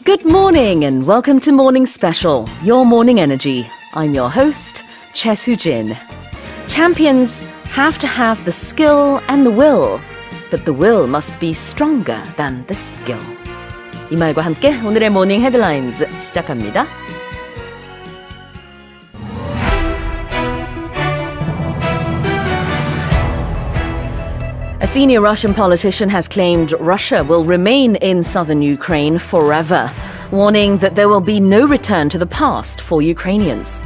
Good morning and welcome to Morning Special, your morning energy. I'm your host, Choi Soo-jin. Champions have to have the skill and the will, but the will must be stronger than the skill. 이 말과 함께 오늘의 모닝 헤드라인즈 시작합니다. A senior Russian politician has claimed Russia will remain in southern Ukraine forever, warning that there will be no return to the past for Ukrainians.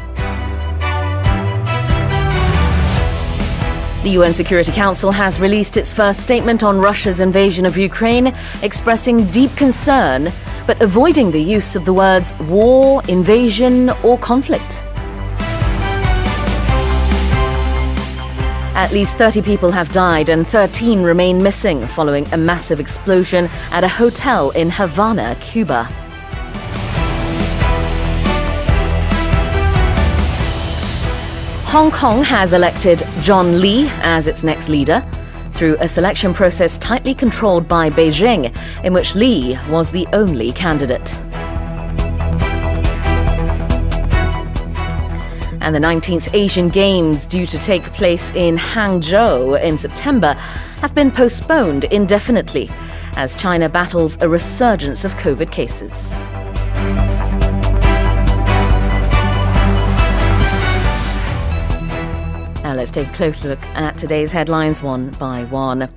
The UN Security Council has released its first statement on Russia's invasion of Ukraine, expressing deep concern, but avoiding the use of the words war, invasion, or conflict. At least 30 people have died and 13 remain missing following a massive explosion at a hotel in Havana, Cuba. Hong Kong has elected John Lee as its next leader through a selection process tightly controlled by Beijing, in which Lee was the only candidate. And the 19th Asian Games, due to take place in Hangzhou in September, have been postponed indefinitely as China battles a resurgence of COVID cases. Now let's take a closer look at today's headlines one by one.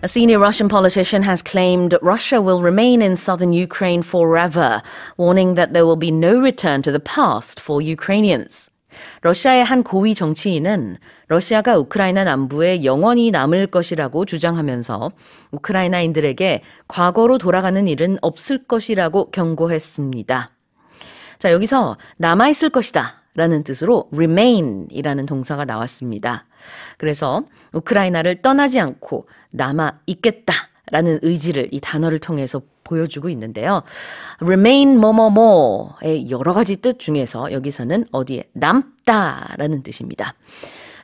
A senior Russian politician has claimed Russia will remain in southern Ukraine forever, warning that there will be no return to the past for Ukrainians. 러시아의 한 고위 정치인은 러시아가 우크라이나 남부에 영원히 남을 것이라고 주장하면서 우크라이나인들에게 과거로 돌아가는 일은 없을 것이라고 경고했습니다. 자, 여기서 남아있을 것이다 라는 뜻으로 remain이라는 동사가 나왔습니다. 그래서 우크라이나를 떠나지 않고 남아있겠다라는 의지를 이 단어를 통해서 보여주고 있는데요. remain 뭐뭐뭐의 여러 가지 뜻 중에서 여기서는 어디에 남다라는 뜻입니다.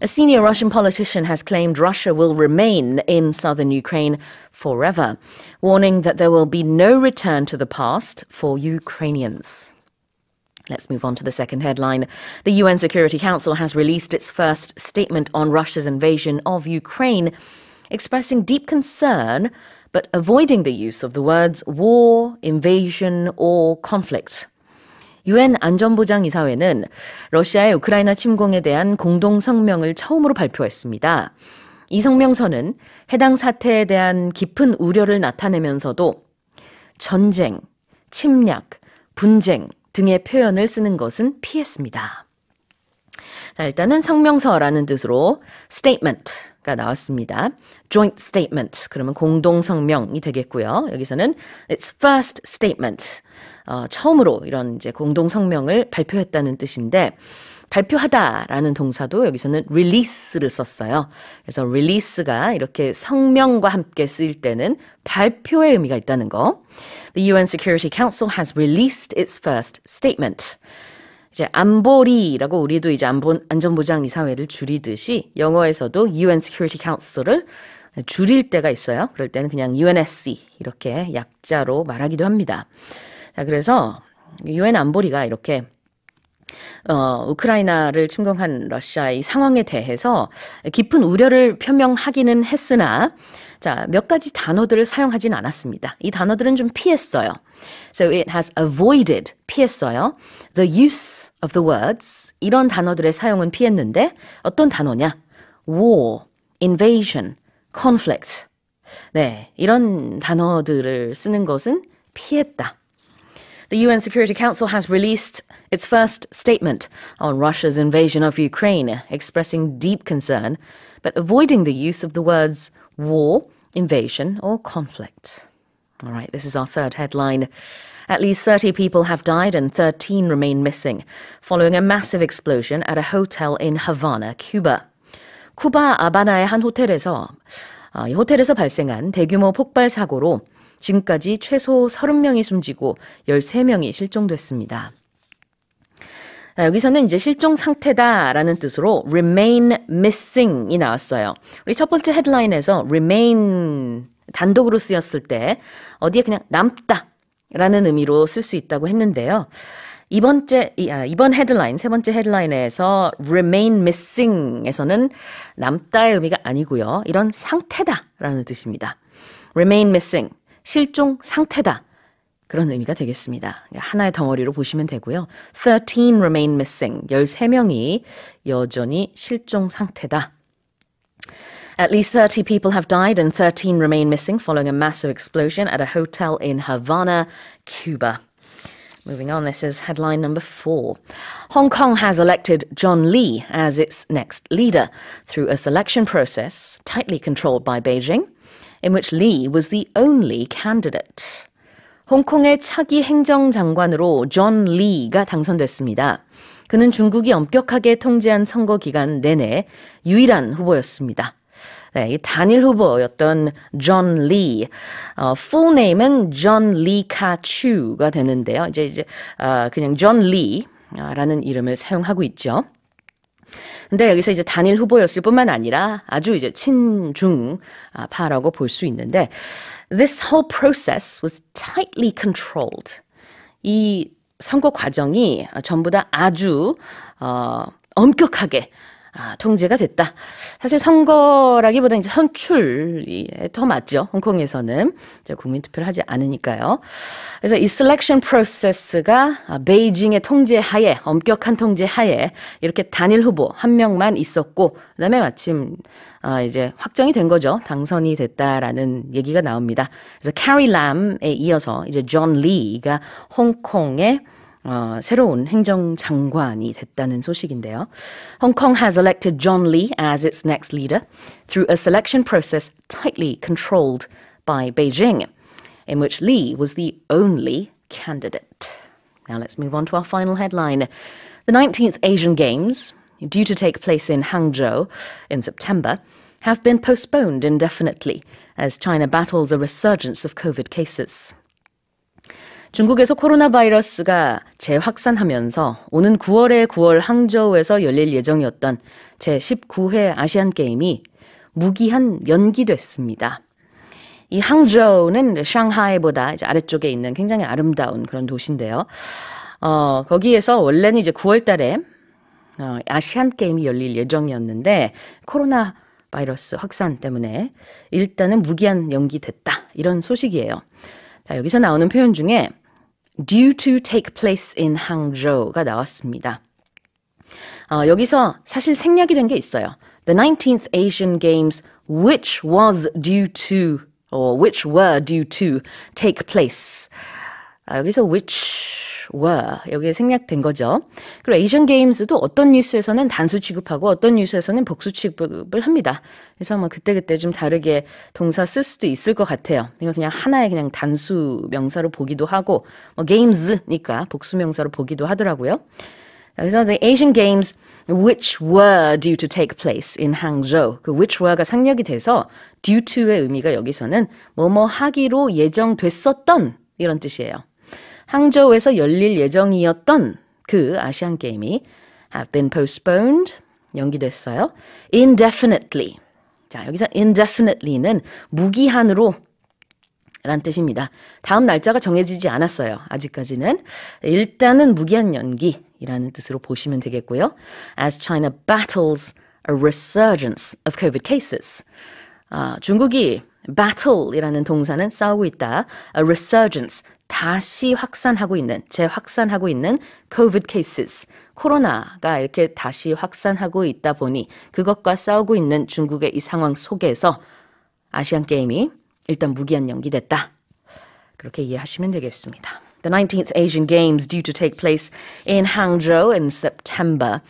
A senior Russian politician has claimed Russia will remain in southern Ukraine forever, warning that there will be no return to the past for Ukrainians. Let's move on to the second headline. The UN Security Council has released its first statement on Russia's invasion of Ukraine, expressing deep concern but avoiding the use of the words war, invasion, or conflict. UN 안전보장이사회는 러시아의 우크라이나 침공에 대한 공동 성명을 처음으로 발표했습니다. 이 성명서는 해당 사태에 대한 깊은 우려를 나타내면서도 전쟁, 침략, 분쟁 등의 표현을 쓰는 것은 피했습니다. 자, 일단은 성명서라는 뜻으로 statement가 나왔습니다. joint statement, 그러면 공동 성명이 되겠고요. 여기서는 its first statement, 처음으로 이런 이제 공동 성명을 발표했다는 뜻인데 발표하다라는 동사도 여기서는 release를 썼어요. 그래서 release가 이렇게 성명과 함께 쓰일 때는 발표의 의미가 있다는 거. The UN Security Council has released its first statement. 이제 안보리라고 우리도 이제 안전보장이사회를 줄이듯이 영어에서도 UN Security Council을 줄일 때가 있어요. 그럴 때는 그냥 UNSC 이렇게 약자로 말하기도 합니다. 자, 그래서 UN 안보리가 이렇게 우크라이나를 침공한 러시아의 상황에 대해서 깊은 우려를 표명하기는 했으나 자, 몇 가지 단어들을 사용하진 않았습니다. 이 단어들은 좀 피했어요. So it has avoided, 피했어요. The use of the words, 이런 단어들의 사용은 피했는데 어떤 단어냐? War, invasion, conflict. 네, 이런 단어들을 쓰는 것은 피했다. The UN Security Council has released its first statement on Russia's invasion of Ukraine, expressing deep concern, but avoiding the use of the words war, invasion, or conflict. All right, this is our third headline. At least 30 people have died and 13 remain missing following a massive explosion at a hotel in Havana, Cuba. 쿠바 아바나의 한 호텔에서 이 호텔에서 발생한 대규모 폭발 사고로 지금까지 최소 30명이 숨지고 13명이 실종됐습니다. 여기서는 이제 실종 상태다라는 뜻으로 remain missing이 나왔어요. 우리 첫 번째 헤드라인에서 remain 단독으로 쓰였을 때 어디에 그냥 남다 라는 의미로 쓸 수 있다고 했는데요. 이번 헤드라인, 세 번째 헤드라인에서 remain missing에서는 남다의 의미가 아니고요. 이런 상태다라는 뜻입니다. remain missing, 실종 상태다. 그런 의미가 되겠습니다. 하나의 덩어리로 보시면 되고요. 13 remain missing, 13명이 여전히 실종 상태다. At least 30 people have died and 13 remain missing following a massive explosion at a hotel in Havana, Cuba. Moving on, this is headline number 4. Hong Kong has elected John Lee as its next leader through a selection process tightly controlled by Beijing, in which Lee was the only candidate. 홍콩의 차기 행정장관으로 존 리가 당선됐습니다. 그는 중국이 엄격하게 통제한 선거 기간 내내 유일한 후보였습니다. 네, 이 단일 후보였던 존 리, full name은 존 리 카추가 되는데요. 이제 그냥 존 리라는 이름을 사용하고 있죠. 근데 여기서 이제 단일 후보였을 뿐만 아니라 아주 이제 친중파라고 볼 수 있는데, this whole process was tightly controlled. 이 선거 과정이 전부 다 아주 엄격하게 통제가 됐다. 사실 선거라기보다는 이제 선출이 더 맞죠. 홍콩에서는 이제 국민투표를 하지 않으니까요. 그래서 이 셀렉션 프로세스가 베이징의 통제 하에, 엄격한 통제 하에 이렇게 단일 후보 한 명만 있었고, 그다음에 마침 이제 확정이 된 거죠. 당선이 됐다라는 얘기가 나옵니다. 그래서 캐리 람에 이어서 이제 존 리가 홍콩의 새로운 행정장관이 됐다는 소식인데요. Hong Kong has elected John Lee as its next leader through a selection process tightly controlled by Beijing, in which Lee was the only candidate. Now let's move on to our final headline. The 19th Asian Games, due to take place in Hangzhou in September, have been postponed indefinitely as China battles a resurgence of COVID cases. 중국에서 코로나 바이러스가 재확산하면서 오는 9월 항저우에서 열릴 예정이었던 제19회 아시안 게임이 무기한 연기됐습니다. 이 항저우는 샹하이보다 이제 아래쪽에 있는 굉장히 아름다운 그런 도시인데요. 거기에서 원래는 이제 9월 달에 아시안 게임이 열릴 예정이었는데 코로나 바이러스 확산 때문에 일단은 무기한 연기됐다. 이런 소식이에요. 자, 여기서 나오는 표현 중에 due to take place in Hangzhou가 나왔습니다. 여기서 사실 생략이 된 게 있어요. The 19th Asian Games which was due to or which were due to take place. 여기서 which were 여기에 생략된 거죠. 그리고 에이션 게임스도 어떤 뉴스에서는 단수 취급하고 어떤 뉴스에서는 복수 취급을 합니다. 그래서 뭐 그때그때 좀 다르게 동사 쓸 수도 있을 것 같아요. 이거 그냥 하나의 그냥 단수 명사로 보기도 하고 뭐 games니까 복수 명사로 보기도 하더라고요. 그래서 the Asian Games which were due to take place in Hangzhou. 그 which were가 상력이 돼서 due to의 의미가 여기서는 뭐뭐 하기로 예정됐었던 이런 뜻이에요. 항저우에서 열릴 예정이었던 그 아시안 게임이 have been postponed, 연기됐어요. indefinitely. 자, 여기서 indefinitely는 무기한으로 라는 뜻입니다. 다음 날짜가 정해지지 않았어요. 아직까지는. 일단은 무기한 연기이라는 뜻으로 보시면 되겠고요. As China battles a resurgence of COVID cases. 중국이 battle이라는 동사는 싸우고 있다. A resurgence. 다시 확산하고 있는, 재확산하고 있는 COVID cases. 코로나가 이렇게 다시 확산하고 있다 보니 그것과 싸우고 있는 중국의 이 상황 속에서 아시안 게임이 일단 무기한 연기됐다. 그렇게 이해하시면 되겠습니다. The 19th Asian Games due to take place in Hangzhou in September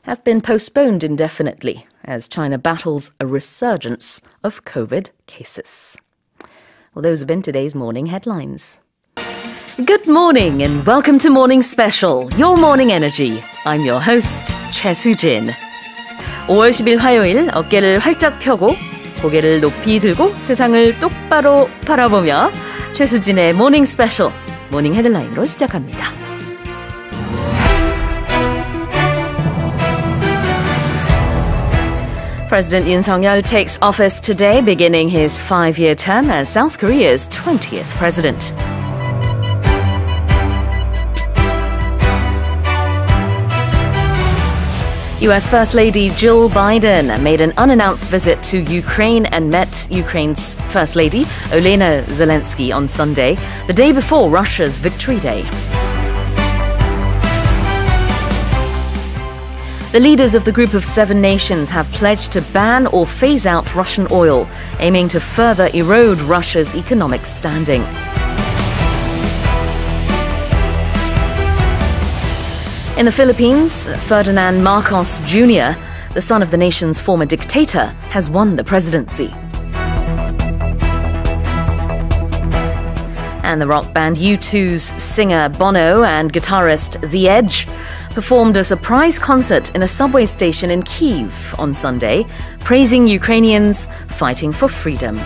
have been postponed indefinitely as China battles a resurgence of COVID cases. Well, those have been today's morning headlines. Good morning and welcome to Morning Special, Your Morning Energy. I'm your host, Choi Soo-jin. 5월 10일 화요일 어깨를 활짝 펴고 고개를 높이 들고 세상을 똑바로 바라보며 최수진의 모닝 스페셜, 모닝 헤드라인으로 시작합니다. President Yoon Suk-yeol takes office today, beginning his 5-year term as South Korea's 20th president. US First Lady Jill Biden made an unannounced visit to Ukraine and met Ukraine's First Lady Olena Zelensky on Sunday, the day before Russia's Victory Day. The leaders of the Group of Seven Nations have pledged to ban or phase out Russian oil, aiming to further erode Russia's economic standing. In the Philippines, Ferdinand Marcos Jr., the son of the nation's former dictator, has won the presidency. And the rock band U2's singer Bono and guitarist The Edge performed a surprise concert in a subway station in Kyiv on Sunday, praising Ukrainians fighting for freedom.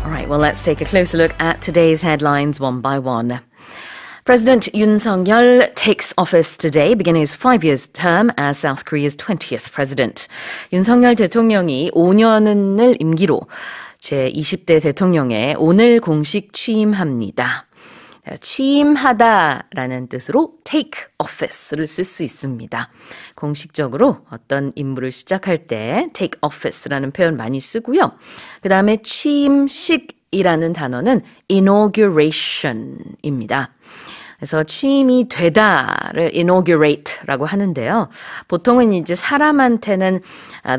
All right, well, let's take a closer look at today's headlines one by one. President Yoon Suk-yeol takes office today, beginning his 5-year term as South Korea's 20th president. 윤석열 대통령이 5년을 임기로 제20대 대통령에 오늘 공식 취임합니다. 취임하다라는 뜻으로 take office를 쓸 수 있습니다. 공식적으로 어떤 임무를 시작할 때 take office라는 표현 많이 쓰고요. 그 다음에 취임식이라는 단어는 inauguration입니다. 그래서 취임이 되다를 inaugurate라고 하는데요. 보통은 이제 사람한테는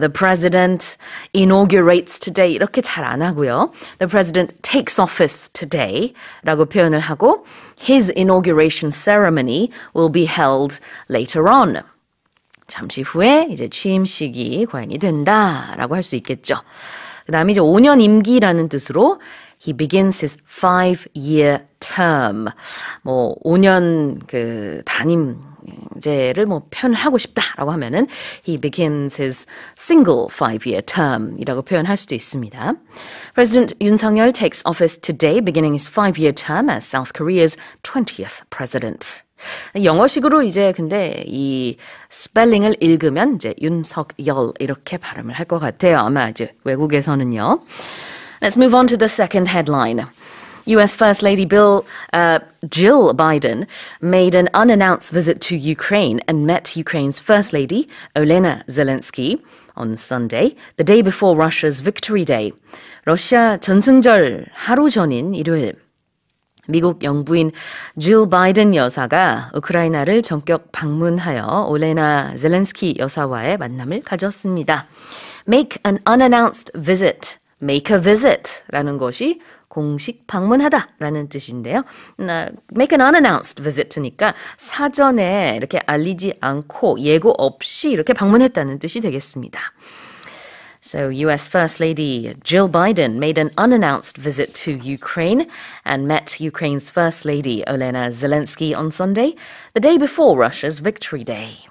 the president inaugurates today 이렇게 잘 안 하고요. The president takes office today라고 표현을 하고 his inauguration ceremony will be held later on. 잠시 후에 이제 취임식이 거행이 된다라고 할 수 있겠죠. 그 다음에 이제 5년 임기라는 뜻으로 He begins his 5-year term. 5년 단임제를 표현을 하고 싶다라고 하면은 he begins his single 5-year term이라고 표현할 수도 있습니다. President Yoon Suk-yeol takes office today, beginning his 5-year term as South Korea's 20th president. 영어식으로 이제 근데 이 스펠링을 읽으면 이제 윤석열 이렇게 발음을 할 것 같아요. 아마 이제 외국에서는요. Let's move on to the second headline. US First Lady Jill Biden made an unannounced visit to Ukraine and met Ukraine's First Lady, Olena Zelensky, on Sunday, the day before Russia's Victory Day. 러시아 전승절 하루 전인 일요일, 미국 영부인 질 바이든 여사가 우크라이나를 전격 방문하여 올레나 젤렌스키 여사와의 만남을 가졌습니다. Make an unannounced visit. Make a visit라는 것이 공식 방문하다라는 뜻인데요. Make an unannounced visit니까 사전에 이렇게 알리지 않고 예고 없이 이렇게 방문했다는 뜻이 되겠습니다. So US First Lady Jill Biden made an unannounced visit to Ukraine and met Ukraine's First Lady Olena Zelensky on Sunday, the day before Russia's Victory Day.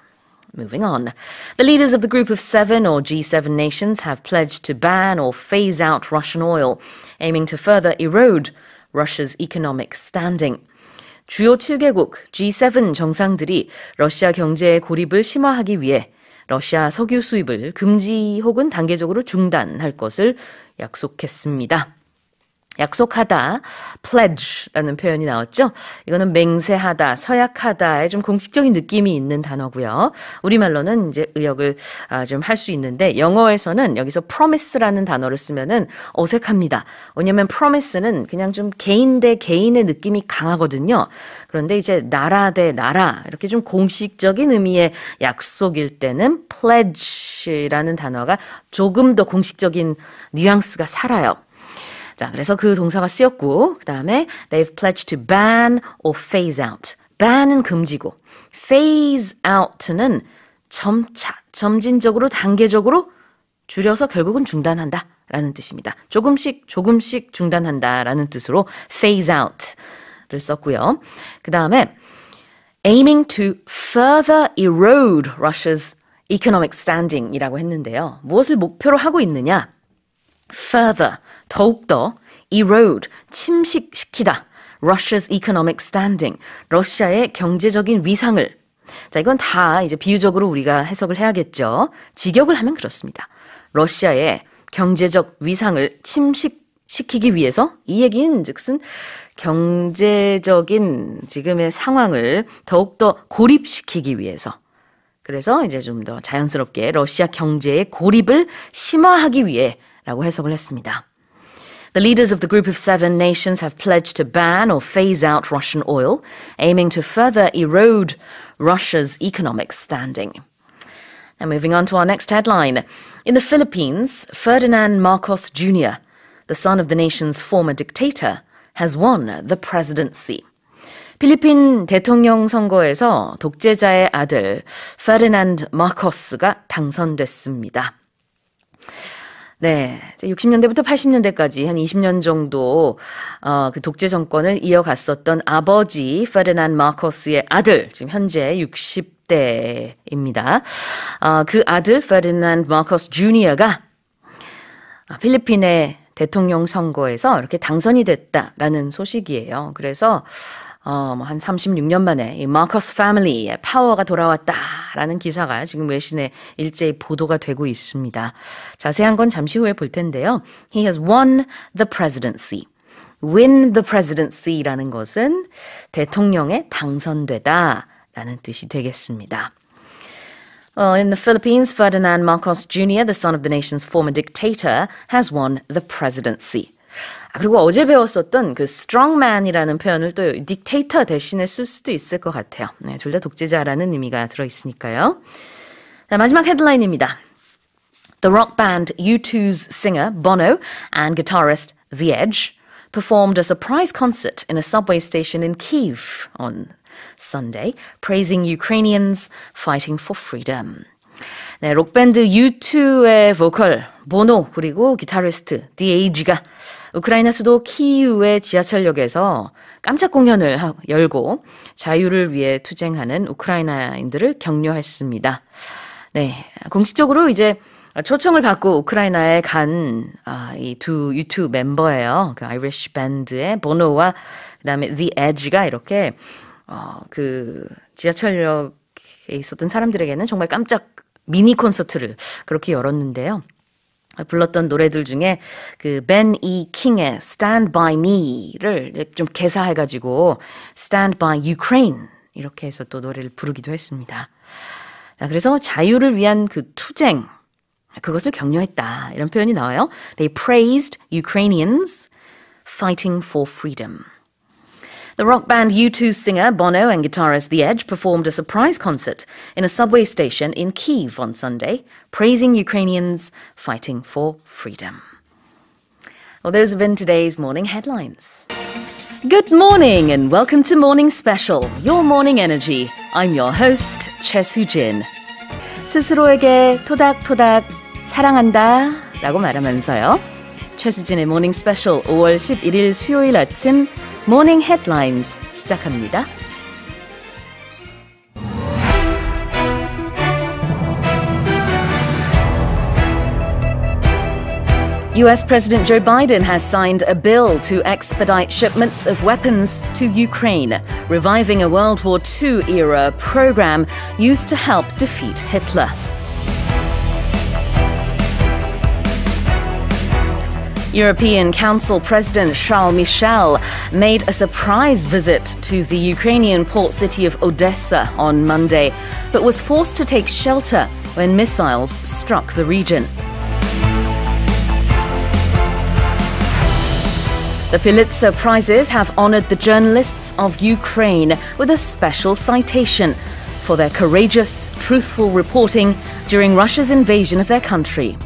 Moving on. The leaders of the Group of Seven, or G7 nations, have pledged to ban or phase out Russian oil, aiming to further erode Russia's economic standing. 주요 7개국 G7 정상들이 러시아 경제의 고립을 심화하기 위해 러시아 석유 수입을 금지 혹은 단계적으로 중단할 것을 약속했습니다. 약속하다, pledge라는 표현이 나왔죠. 이거는 맹세하다, 서약하다의 좀 공식적인 느낌이 있는 단어고요. 우리말로는 이제 의역을 좀 할 수 있는데 영어에서는 여기서 promise라는 단어를 쓰면은 어색합니다. 왜냐하면 promise는 그냥 좀 개인 대 개인의 느낌이 강하거든요. 그런데 이제 나라 대 나라 이렇게 좀 공식적인 의미의 약속일 때는 pledge라는 단어가 조금 더 공식적인 뉘앙스가 살아요. 자, 그래서 그 동사가 쓰였고, 그 다음에 they've pledged to ban or phase out. ban은 금지고, phase out는 점차, 점진적으로, 단계적으로 줄여서 결국은 중단한다 라는 뜻입니다. 조금씩 중단한다 라는 뜻으로 phase out를 썼고요. 그 다음에 aiming to further erode Russia's economic standing 이라고 했는데요. 무엇을 목표로 하고 있느냐? further, 더욱더 erode, 침식시키다. Russia's economic standing, 러시아의 경제적인 위상을. 자, 이건 다 이제 비유적으로 우리가 해석을 해야겠죠. 직역을 하면 그렇습니다. 러시아의 경제적 위상을 시키기 위해서 이 얘기는 즉슨 경제적인 지금의 상황을 더욱더 고립시키기 위해서 그래서 이제 좀 더 자연스럽게 러시아 경제의 고립을 심화하기 위해라고 해석을 했습니다. The leaders of the group of 7 nations have pledged to ban or phase out Russian oil, aiming to further erode Russia's economic standing. Now moving on to our next headline. In the Philippines, Ferdinand Marcos Jr., the son of the nation's former dictator, has won the presidency. 필리핀 대통령 선거에서 독재자의 아들 페르난드 마코스가 당선됐습니다. 네, 60년대부터 80년대까지 한 20년 정도 그 독재 정권을 이어갔었던 아버지 페르난드 마코스의 아들, 지금 현재 60대입니다. 그 아들 페르난드 마코스 주니어가 필리핀의 대통령 선거에서 이렇게 당선이 됐다라는 소식이에요. 그래서 한 36년 만에 이 마코스 패밀리의 파워가 돌아왔다라는 기사가 지금 외신에 일제히 보도가 되고 있습니다. 자세한 건 잠시 후에 볼 텐데요. He has won the presidency. Win the presidency라는 것은 대통령에 당선되다라는 뜻이 되겠습니다. In the Philippines, Ferdinand Marcos Jr., the son of the nation's former dictator, has won the presidency. 그리고 어제 배웠었던 그 strongman이라는 표현을 또 dictator 대신에 쓸 수도 있을 것 같아요. 네, 둘 다 독재자라는 의미가 들어있으니까요. 자, 마지막 헤드라인입니다. The rock band U2's singer Bono and guitarist The Edge performed a surprise concert in a subway station in Kyiv on Sunday, praising Ukrainians fighting for freedom. 네, 록밴드 U2의 보컬 보노 그리고 기타리스트 The Edge가 우크라이나 수도 키이우의 지하철역에서 깜짝 공연을 열고 자유를 위해 투쟁하는 우크라이나인들을 격려했습니다. 네, 공식적으로 이제 초청을 받고 우크라이나에 간 이 두 U2 멤버예요. 그 아이리쉬 밴드의 보노와 그다음에 The Edge가 이렇게 그 지하철역에 있었던 사람들에게는 정말 깜짝 미니 콘서트를 그렇게 열었는데요. 불렀던 노래들 중에 그 Ben E. King의 Stand By Me를 좀 개사해가지고 Stand By Ukraine 이렇게 해서 또 노래를 부르기도 했습니다. 자, 그래서 자유를 위한 그 투쟁 그것을 격려했다 이런 표현이 나와요. They praised Ukrainians fighting for freedom. The rock band U2 singer Bono and guitarist The Edge performed a surprise concert in a subway station in Kyiv on Sunday, praising Ukrainians fighting for freedom. Well, those have been today's morning headlines. Good morning and welcome to Morning Special, your morning energy. I'm your host, Choi Soo-jin. 스스로에게 토닥토닥 사랑한다 라고 말하면서요. 최수진의 모닝 스페셜 5월 11일 수요일 아침 모닝 헤드라인스 시작합니다. US President Joe Biden has signed a bill to expedite shipments of weapons to Ukraine, reviving a World War II-era program used to help defeat Hitler. European Council President Charles Michel made a surprise visit to the Ukrainian port city of Odessa on Monday, but was forced to take shelter when missiles struck the region. The Pulitzer Prizes have honored the journalists of Ukraine with a special citation for their courageous, truthful reporting during Russia's invasion of their country.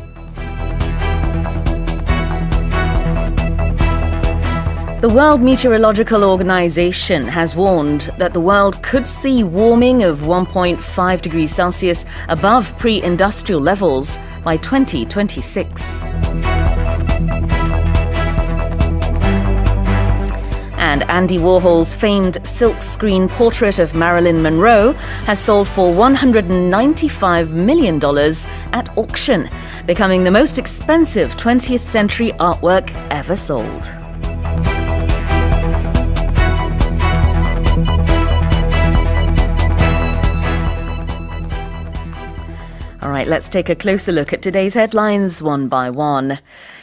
The World Meteorological Organization has warned that the world could see warming of 1.5 degrees Celsius above pre-industrial levels by 2026. And Andy Warhol's famed silkscreen portrait of Marilyn Monroe has sold for $195 million at auction, becoming the most expensive 20th century artwork ever sold. All right, let's take a closer look at today's headlines one by one.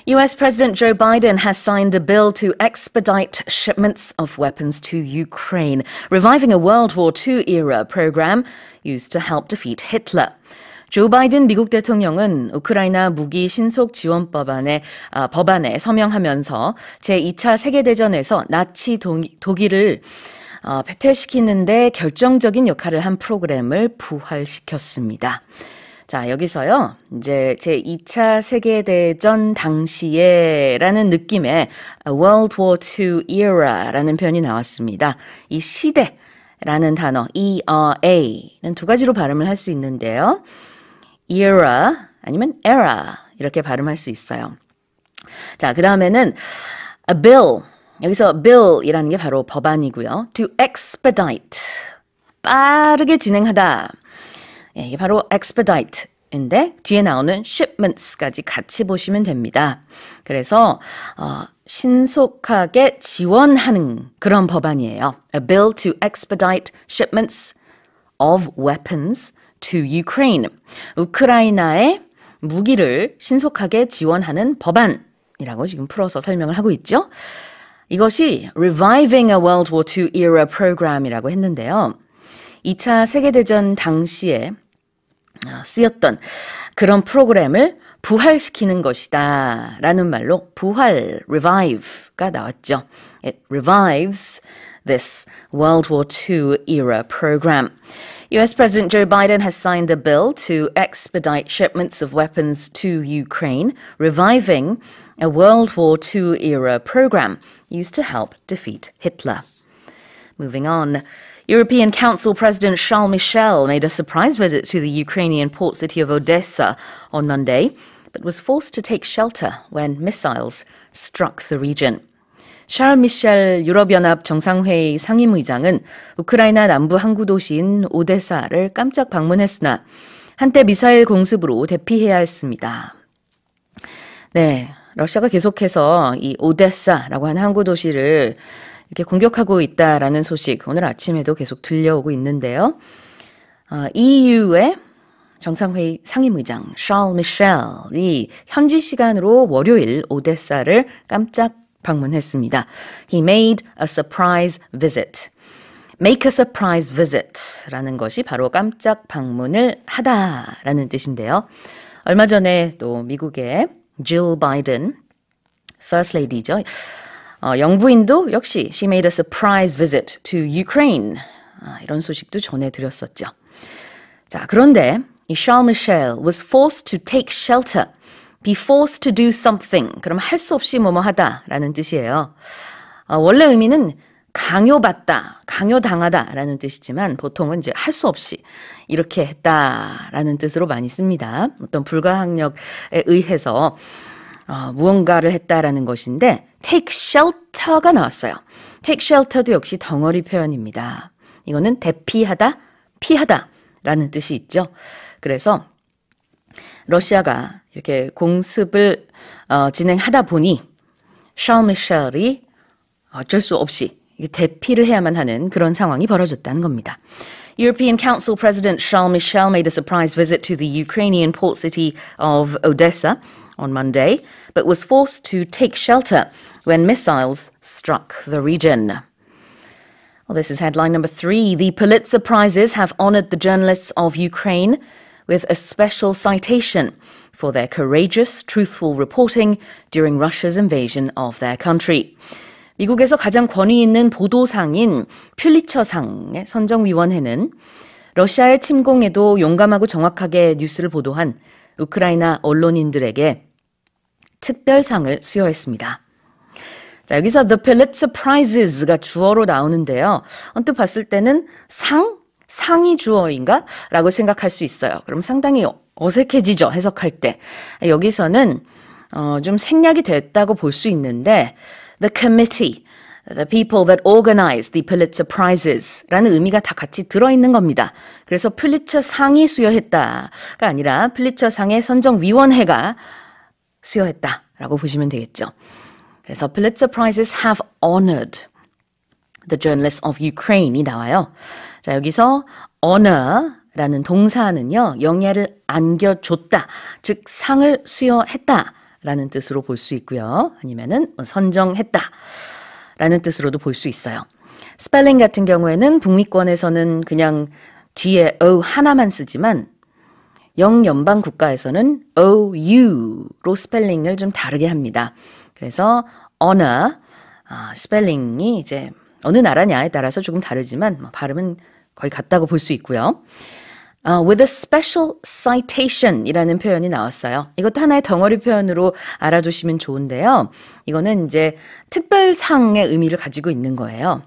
US President Joe Biden has signed a bill to expedite shipments of weapons to Ukraine, reviving a World War II-era program used to help defeat Hitler. 조 바이든 미국 대통령은 우크라이나 무기 신속 지원 법안에 서명하면서 제2차 세계대전에서 나치 독일을 패퇴시키는데 결정적인 역할을 한 프로그램을 부활시켰습니다. 자, 여기서요, 이제 제2차 세계대전 당시에라는 느낌의 World War II era라는 표현이 나왔습니다. 이 시대라는 단어, ERA는 두 가지로 발음을 할 수 있는데요. era 아니면 era 이렇게 발음할 수 있어요. 자, 그 다음에는 a bill. 여기서 bill이라는 게 바로 법안이고요. to expedite. 빠르게 진행하다. 예, 이게 바로 expedite인데 뒤에 나오는 shipments까지 같이 보시면 됩니다. 그래서 신속하게 지원하는 그런 법안이에요. A bill to expedite shipments of weapons to Ukraine. 우크라이나에 무기를 신속하게 지원하는 법안이라고 지금 풀어서 설명을 하고 있죠. 이것이 Reviving a World War II era program이라고 했는데요. 2차 세계대전 당시에 쓰였던 그런 프로그램을 부활시키는 것이다 라는 말로 부활, revive가 나왔죠. It revives this World War II era program. US President Joe Biden has signed a bill to expedite shipments of weapons to Ukraine, reviving a World War II era program used to help defeat Hitler. Moving on. European Council President Charles Michel made a surprise visit to the Ukrainian port city of Odessa on Monday, but was forced to take shelter when missiles struck the region. 샤를 미셸 유럽연합 정상회의 상임의장은 우크라이나 남부 항구 도시인 오데사를 깜짝 방문했으나 한때 미사일 공습으로 대피해야 했습니다. 네, 러시아가 계속해서 이 오데사라고 하는 항구 도시를 이렇게 공격하고 있다라는 소식 오늘 아침에도 계속 들려오고 있는데요. EU의 정상회의 상임의장 샤를 미셸이 현지 시간으로 월요일 오데사를 깜짝 방문했습니다. He made a surprise visit. Make a surprise visit라는 것이 바로 깜짝 방문을 하다라는 뜻인데요. 얼마 전에 또 미국의 Jill Biden, First Lady죠. 영부인도 역시 she made a surprise visit to Ukraine. 이런 소식도 전해드렸었죠. 자, 그런데 이 Charles Michel was forced to take shelter. Be forced to do something. 그럼 할 수 없이 뭐뭐 하다라는 뜻이에요. 원래 의미는 강요받다, 강요당하다라는 뜻이지만 보통은 이제 할 수 없이 이렇게 했다라는 뜻으로 많이 씁니다. 어떤 불가항력에 의해서 무언가를 했다라는 것인데 take shelter가 나왔어요. take shelter도 역시 덩어리 표현입니다. 이거는 대피하다, 피하다라는 뜻이 있죠. 그래서 러시아가 이렇게 공습을 진행하다 보니 샤를 미셸이 어쩔 수 없이 대피를 해야만 하는 그런 상황이 벌어졌다는 겁니다. European Council President Charles Michel made a surprise visit to the Ukrainian port city of Odessa on Monday, but was forced to take shelter when missiles struck the region. Well, this is headline number 3. The Pulitzer Prizes have honored the journalists of Ukraine with a special citation for their courageous, truthful reporting during Russia's invasion of their country. 미국에서 가장 권위 있는 보도상인 퓰리처상의 선정위원회는 러시아의 침공에도 용감하고 정확하게 뉴스를 보도한 우크라이나 언론인들에게 특별상을 수여했습니다. 자, 여기서 The Pulitzer Prizes가 주어로 나오는데요. 언뜻 봤을 때는 상이 주어인가? 라고 생각할 수 있어요. 그럼 상당히 어색해지죠, 해석할 때. 여기서는 좀 생략이 됐다고 볼 수 있는데 The committee, the people that organize the Pulitzer Prizes 라는 의미가 다 같이 들어있는 겁니다. 그래서 퓰리처 상이 수여했다가 아니라 퓰리처 상의 선정위원회가 수여했다라고 보시면 되겠죠. 그래서 Pulitzer Prizes have honored the journalists of Ukraine이 나와요. 자, 여기서 honor라는 동사는요, 영예를 안겨줬다, 즉 상을 수여했다 라는 뜻으로 볼 수 있고요. 아니면은 선정했다 라는 뜻으로도 볼 수 있어요. 스펠링 같은 경우에는 북미권에서는 그냥 뒤에 O 하나만 쓰지만 영연방 국가에서는 OU로 스펠링을 좀 다르게 합니다. 그래서 honor 스펠링이 이제 어느 나라냐에 따라서 조금 다르지만 발음은 거의 같다고 볼 수 있고요. With a special citation 이라는 표현이 나왔어요. 이것도 하나의 덩어리 표현으로 알아두시면 좋은데요. 이거는 이제 특별상의 의미를 가지고 있는 거예요.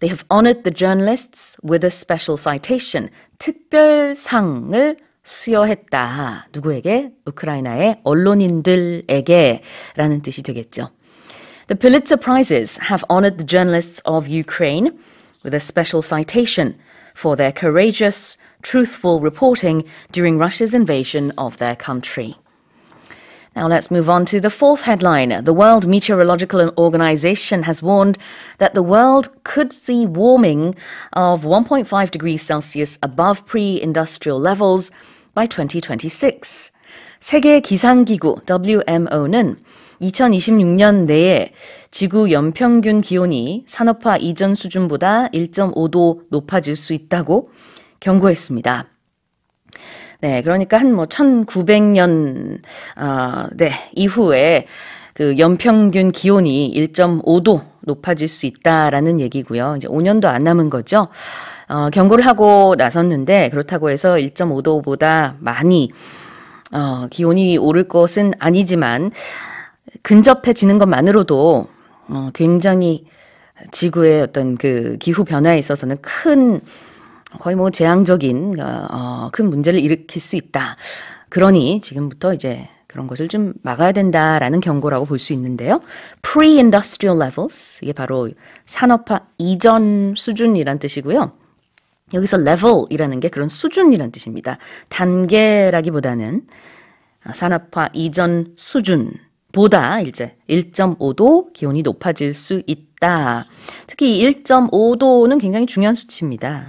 They have honored the journalists with a special citation. 특별상을 수여했다. 누구에게? 우크라이나의 언론인들에게 라는 뜻이 되겠죠. The Pulitzer Prizes have honored the journalists of Ukraine with a special citation for their courageous, truthful reporting during Russia's invasion of their country. Now let's move on to the fourth headline. The World Meteorological Organization has warned that the world could see warming of 1.5 degrees Celsius above pre-industrial levels by 2026. 세계 기상기구 WMO는 2026년 내에 지구 연평균 기온이 산업화 이전 수준보다 1.5도 높아질 수 있다고 경고했습니다. 네, 그러니까 한 1900년 이후에 그 연평균 기온이 1.5도 높아질 수 있다라는 얘기고요. 이제 5년도 안 남은 거죠. 경고를 하고 나섰는데 그렇다고 해서 1.5도보다 많이 기온이 오를 것은 아니지만 근접해지는 것만으로도 굉장히 지구의 어떤 그 기후 변화에 있어서는 큰 거의 재앙적인 큰 문제를 일으킬 수 있다. 그러니 지금부터 이제 그런 것을 좀 막아야 된다라는 경고라고 볼 수 있는데요. Pre-industrial levels 이게 바로 산업화 이전 수준이란 뜻이고요. 여기서 level이라는 게 그런 수준이란 뜻입니다. 단계라기보다는 산업화 이전 수준보다 이제 1.5도 기온이 높아질 수 있다. 특히 1.5도는 굉장히 중요한 수치입니다.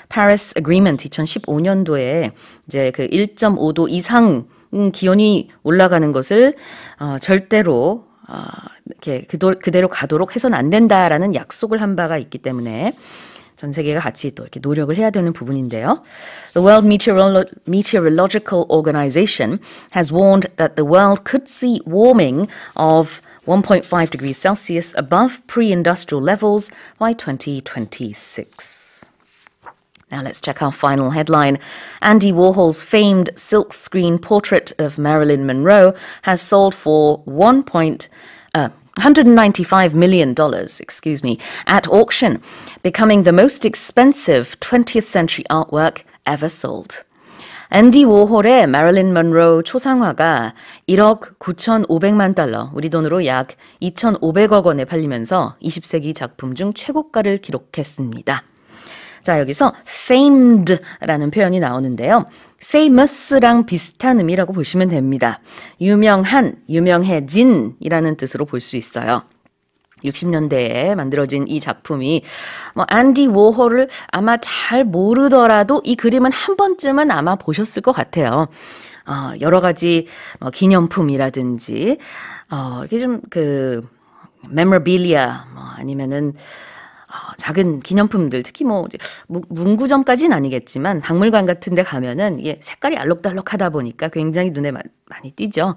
Paris Agreement 2015년도에 이제 그 1.5도 이상 기온이 올라가는 것을 절대로 이렇게 그대로 가도록 해서는 안 된다라는 약속을 한 바가 있기 때문에 전 세계가 같이 또 이렇게 노력을 해야 되는 부분인데요. The World Meteorological Organization has warned that the world could see warming of 1.5 degrees Celsius above pre-industrial levels by 2026. Now let's check our final headline. Andy Warhol's famed silkscreen portrait of Marilyn Monroe has sold for $195 million, at auction, becoming the most expensive 20th century artwork ever sold. 앤디 워홀의 마릴린 먼로 초상화가 1억 9,500만 달러, 우리 돈으로 약 2,500억 원에 팔리면서 20세기 작품 중 최고가를 기록했습니다. 자, 여기서 famed라는 표현이 나오는데요. famous랑 비슷한 의미라고 보시면 됩니다. 유명한, 유명해진이라는 뜻으로 볼 수 있어요. 60년대에 만들어진 이 작품이 앤디 워홀을 아마 잘 모르더라도 이 그림은 한 번쯤은 아마 보셨을 것 같아요. 여러 가지 기념품이라든지 이렇게 좀 그 memorabilia 아니면은 작은 기념품들, 특히 문구점까지는 아니겠지만 박물관 같은 데 가면은 이게 색깔이 알록달록하다 보니까 굉장히 눈에 많이 띄죠.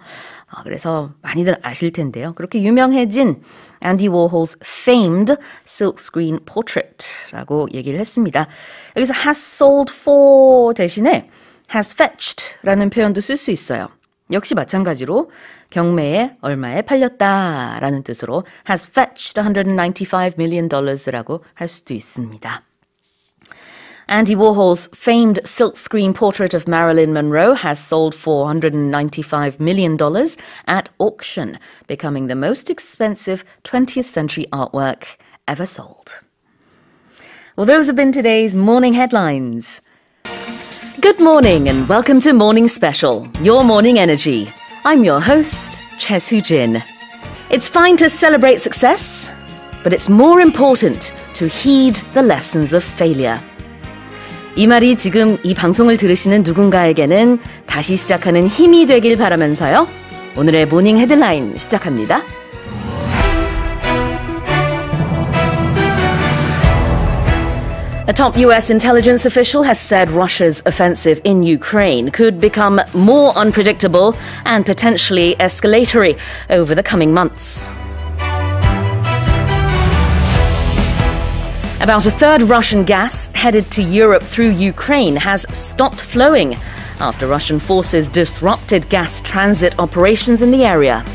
그래서 많이들 아실 텐데요. 그렇게 유명해진 Andy Warhol's famed silkscreen portrait라고 얘기를 했습니다. 여기서 has sold for 대신에 has fetched라는 표현도 쓸 수 있어요. 역시 마찬가지로 경매에 얼마에 팔렸다라는 뜻으로 has fetched $195 million라고 할 수도 있습니다. Andy Warhol's famed silkscreen portrait of Marilyn Monroe has sold for $195 million at auction, becoming the most expensive 20th century artwork ever sold. Well, those have been today's morning headlines. Good morning and welcome to Morning Special, your morning energy. I'm your host, Choi Soo-jin. It's fine to celebrate success, but it's more important to heed the lessons of failure. 이 말이 지금 이 방송을 들으시는 누군가에게는 다시 시작하는 힘이 되길 바라면서요. 오늘의 모닝 헤드라인 시작합니다. A top US intelligence official has said Russia's offensive in Ukraine could become more unpredictable and potentially escalatory over the coming months. About a third of Russian gas headed to Europe through Ukraine has stopped flowing after Russian forces disrupted gas transit operations in the area.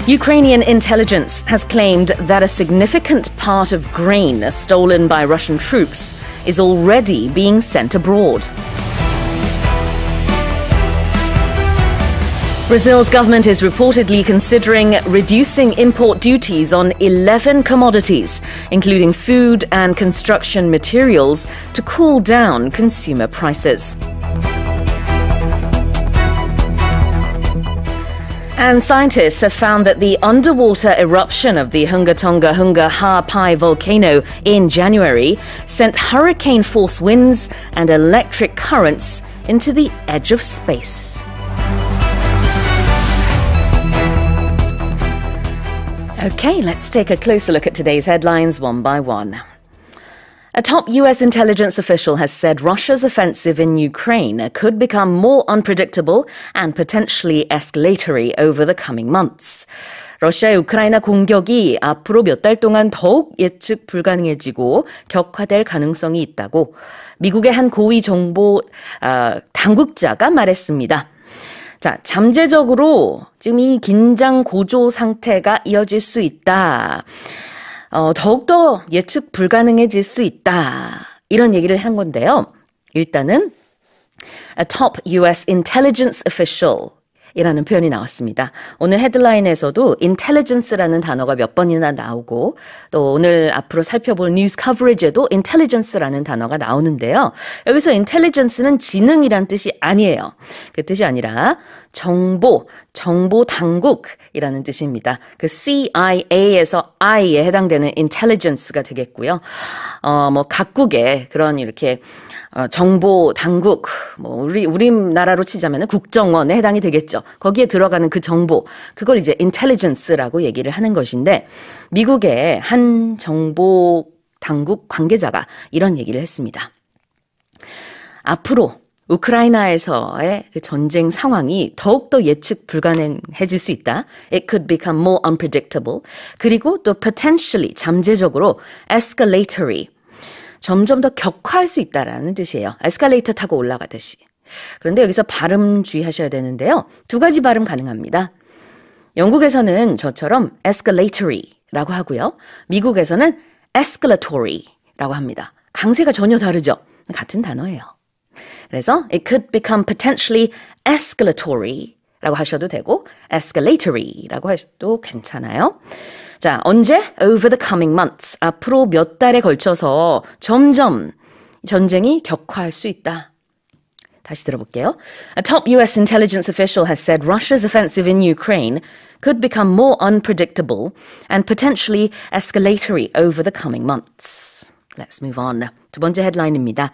Ukrainian intelligence has claimed that a significant part of grain stolen by Russian troops is already being sent abroad. Brazil's government is reportedly considering reducing import duties on 11 commodities, including food and construction materials, to cool down consumer prices. And scientists have found that the underwater eruption of the Hunga Tonga Hunga Ha-Pai volcano in January sent hurricane-force winds and electric currents into the edge of space. Okay, let's take a closer look at today's headlines one by one. A top US intelligence official has said Russia's offensive in Ukraine could become more unpredictable and potentially escalatory over the coming months. 러시아의 우크라이나 공격이 앞으로 몇 달 동안 더욱 예측 불가능해지고 격화될 가능성이 있다고 미국의 한 고위 정보 당국자가 말했습니다. 자, 잠재적으로 지금 이 긴장 고조 상태가 이어질 수 있다. 더욱더 예측 불가능해질 수 있다. 이런 얘기를 한 건데요. 일단은 a top US intelligence official 이라는 표현이 나왔습니다. 오늘 헤드라인에서도 intelligence라는 단어가 몇 번이나 나오고 또 오늘 앞으로 살펴볼 뉴스 커버리지에도 intelligence라는 단어가 나오는데요. 여기서 intelligence는 지능이란 뜻이 아니에요. 그 뜻이 아니라 정보 당국이라는 뜻입니다. 그 CIA에서 I에 해당되는 intelligence가 되겠고요. 각국의 그런 이렇게 정보 당국, 우리나라로 치자면 국정원에 해당이 되겠죠. 거기에 들어가는 그 정보, 그걸 이제 intelligence라고 얘기를 하는 것인데, 미국의 한 정보 당국 관계자가 이런 얘기를 했습니다. 앞으로 우크라이나에서의 그 전쟁 상황이 더욱더 예측 불가능해질 수 있다. It could become more unpredictable. 그리고 또 potentially, 잠재적으로 escalatory. 점점 더 격화할 수 있다라는 뜻이에요. 에스컬레이터 타고 올라가듯이. 그런데 여기서 발음 주의하셔야 되는데요. 두 가지 발음 가능합니다. 영국에서는 저처럼 escalatory라고 하고요. 미국에서는 escalatory라고 합니다. 강세가 전혀 다르죠. 같은 단어예요. 그래서 it could become potentially escalatory라고 하셔도 되고 escalatory라고 하셔도 괜찮아요. 자, 언제? Over the coming months. 앞으로 몇 달에 걸쳐서 점점 전쟁이 격화할 수 있다. 다시 들어볼게요. A top US intelligence official has said Russia's offensive in Ukraine could become more unpredictable and potentially escalatory over the coming months. Let's move on. 두 번째 헤드라인입니다.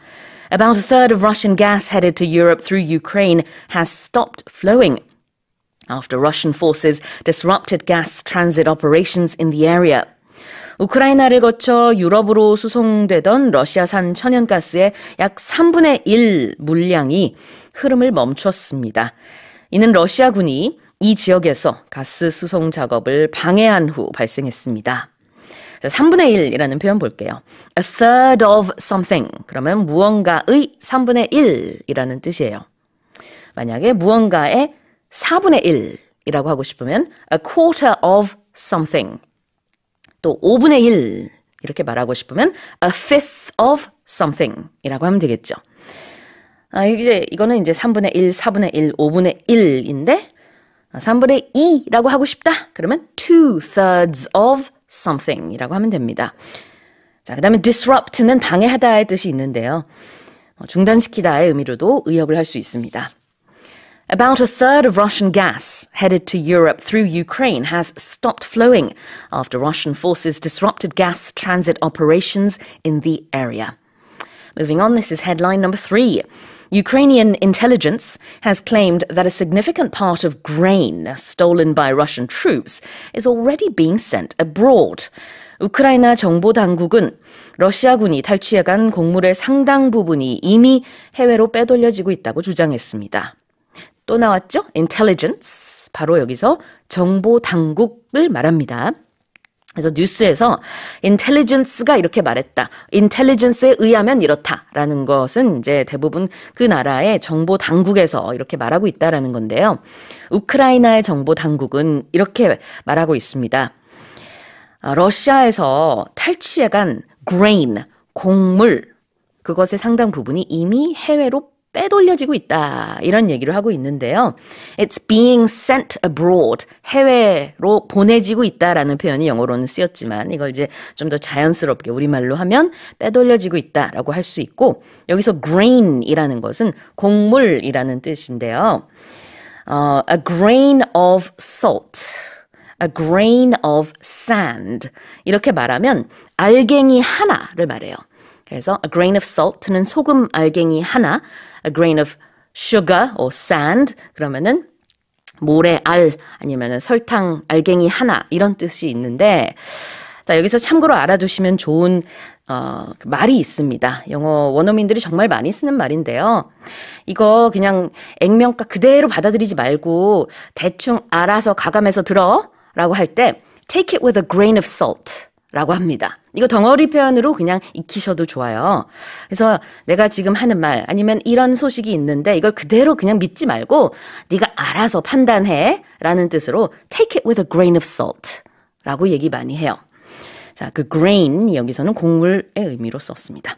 About a third of Russian gas headed to Europe through Ukraine has stopped flowing after Russian forces disrupted gas transit operations in the area. 우크라이나를 거쳐 유럽으로 수송되던 러시아산 천연가스의 약 3분의 1 물량이 흐름을 멈췄습니다. 이는 러시아군이 이 지역에서 가스 수송 작업을 방해한 후 발생했습니다. 3분의 1이라는 표현 볼게요. A third of something. 그러면 무언가의 3분의 1이라는 뜻이에요. 만약에 무언가의 4분의 1이라고 하고 싶으면 a quarter of something. 또 5분의 1 이렇게 말하고 싶으면 a fifth of something 이라고 하면 되겠죠. 이거는 이제 3분의 1, 4분의 1, 5분의 1인데 3분의 2라고 하고 싶다. 그러면 2/3 of something 이라고 하면 됩니다. 자, 그 다음에 disrupt는 방해하다의 뜻이 있는데요. 중단시키다의 의미로도 의역을 할 수 있습니다. About a third of Russian gas headed to Europe through Ukraine has stopped flowing after Russian forces disrupted gas transit operations in the area. Moving on, this is headline number 3. Ukrainian intelligence has claimed that a significant part of grain stolen by Russian troops is already being sent abroad. 우크라이나 정보 당국은 러시아군이 탈취해간 곡물의 상당 부분이 이미 해외로 빼돌려지고 있다고 주장했습니다. 또 나왔죠? intelligence. 바로 여기서 정보 당국을 말합니다. 그래서 뉴스에서 intelligence가 이렇게 말했다. intelligence에 의하면 이렇다라는 것은 이제 대부분 그 나라의 정보 당국에서 이렇게 말하고 있다라는 건데요. 우크라이나의 정보 당국은 이렇게 말하고 있습니다. 러시아에서 탈취해간 grain, 곡물, 그것의 상당 부분이 이미 해외로 빼돌려지고 있다. 이런 얘기를 하고 있는데요. It's being sent abroad. 해외로 보내지고 있다라는 표현이 영어로는 쓰였지만 이걸 이제 좀 더 자연스럽게 우리말로 하면 빼돌려지고 있다라고 할 수 있고 여기서 grain이라는 것은 곡물이라는 뜻인데요. A grain of salt. A grain of sand. 이렇게 말하면 알갱이 하나를 말해요. 그래서 a grain of salt는 소금 알갱이 하나, a grain of sugar or sand 그러면은 모래알 아니면은 설탕 알갱이 하나 이런 뜻이 있는데 자, 여기서 참고로 알아두시면 좋은 말이 있습니다. 영어 원어민들이 정말 많이 쓰는 말인데요. 이거 그냥 액면가 그대로 받아들이지 말고 대충 알아서 가감해서 들어 라고 할 때 take it with a grain of salt 라고 합니다. 이거 덩어리 표현으로 그냥 익히셔도 좋아요. 그래서 내가 지금 하는 말 아니면 이런 소식이 있는데 이걸 그대로 그냥 믿지 말고 네가 알아서 판단해 라는 뜻으로 take it with a grain of salt 라고 얘기 많이 해요. 자, 그 grain 여기서는 곡물의 의미로 썼습니다.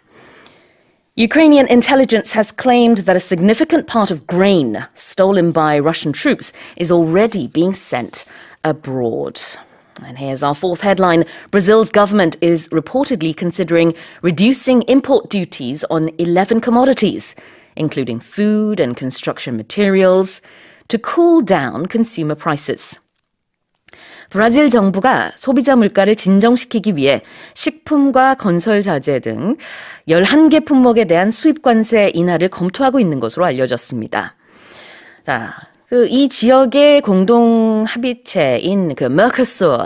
Ukrainian intelligence has claimed that a significant part of grain stolen by Russian troops is already being sent abroad. And here's our fourth headline. Brazil's government is reportedly considering reducing import duties on 11 commodities, including food and construction materials, to cool down consumer prices. 브라질 정부가 소비자 물가를 진정시키기 위해 식품과 건설 자재 등 11개 품목에 대한 수입 관세 인하를 검토하고 있는 것으로 알려졌습니다. 자, 이 지역의 공동 합의체인 그 메르코수르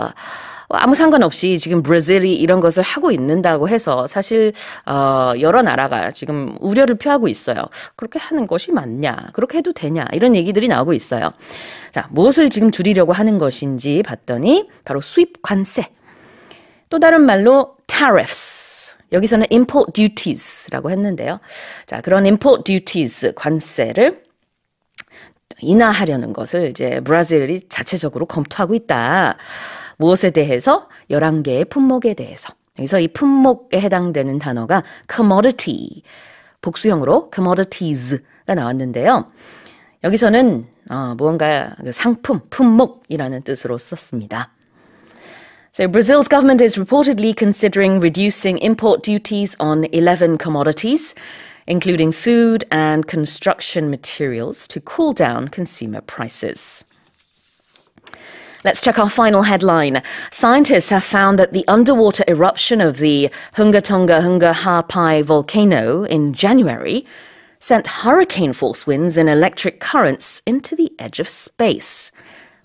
아무 상관없이 지금 브라질이 이런 것을 하고 있는다고 해서 사실 여러 나라가 지금 우려를 표하고 있어요. 그렇게 하는 것이 맞냐? 그렇게 해도 되냐? 이런 얘기들이 나오고 있어요. 자, 무엇을 지금 줄이려고 하는 것인지 봤더니 바로 수입 관세. 또 다른 말로 tariffs. 여기서는 import duties라고 했는데요. 자, 그런 import duties 관세를 인하하려는 것을 이제 브라질이 자체적으로 검토하고 있다. 무엇에 대해서? 11개의 품목에 대해서. 여기서 이 품목에 해당되는 단어가 commodity, 복수형으로 commodities가 나왔는데요. 여기서는 무언가 상품, 품목이라는 뜻으로 썼습니다. So Brazil's government is reportedly considering reducing import duties on 11 commodities, including food and construction materials, to cool down consumer prices. Let's check our final headline. Scientists have found that the underwater eruption of the Hunga Tonga Hunga Hapai volcano in January sent hurricane-force winds and electric currents into the edge of space.